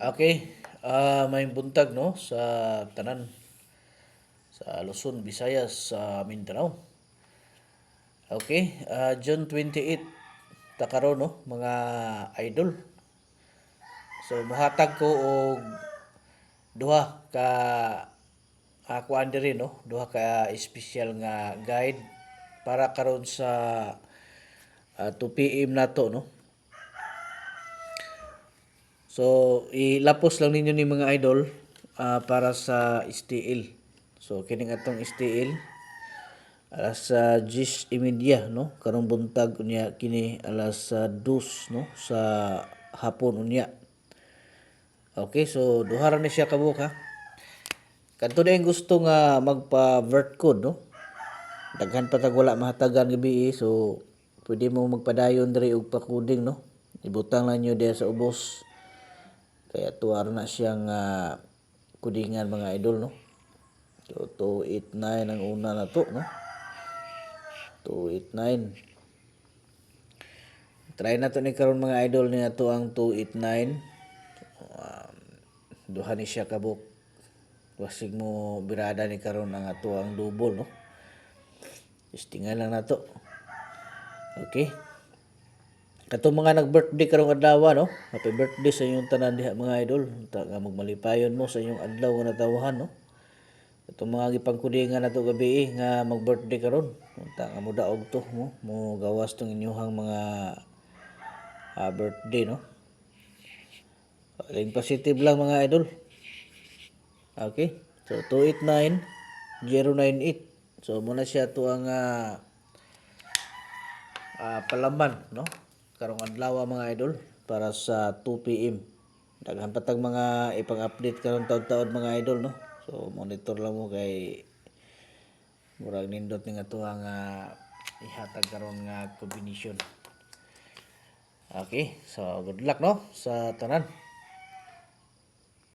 Okay, may buntag no sa tanan sa Luzon, Visayas, sa Mindanao. Okay, June 28 ta karon no mga idol. So mohatag ko og duha ka kuan diri no, duha ka special nga guide para karon sa 2 PM nato no. So ilapos lang ninyo ni mga idol para sa STL. So kining atong STL alas 10:30 no karong buntag unya kini alas 2 no sa hapon unya. Okay, so duha ra ni siya kabuk ha. Kadto na yung gusto nga magpa-vert code no. Daghan pa tag wala mahatagan gabi so pwede mo magpadayon diri og pa-coding no. Ibutang lang nyo diya sa ubos. Kaya tuwar na siyang kudingan mga idol no. So 289 ang una na to no. 289. Try na to ni karon mga idol ni ato ang 289. Duha ni siya kabuk. Wasig mo birada ni karon ang ato ang double no. Testingan lang nato. Okay. Kato mga nag-birthday karong adlaw no. Happy birthday sa inyong tanan diha mga idol. Unta nga magmalipayon mo sa inyong adlaw nga natawhan no. Itong mga gipangkudingan nato gabi nga mag-birthday karon. Unta nga mo daog to mo gawas tong inyong mga birthday no. Aling positive lang mga idol. Okay. So 289-098. So muna siya to ang palaman no. Karong adlaw mga idol para sa 2 PM. Daghan pa tag mga ipang-update karon taud-taud mga idol no. So monitor lang mo kay murag nindot ning ato ang ihatag karon nga combination. Okay, so good luck no sa tanan.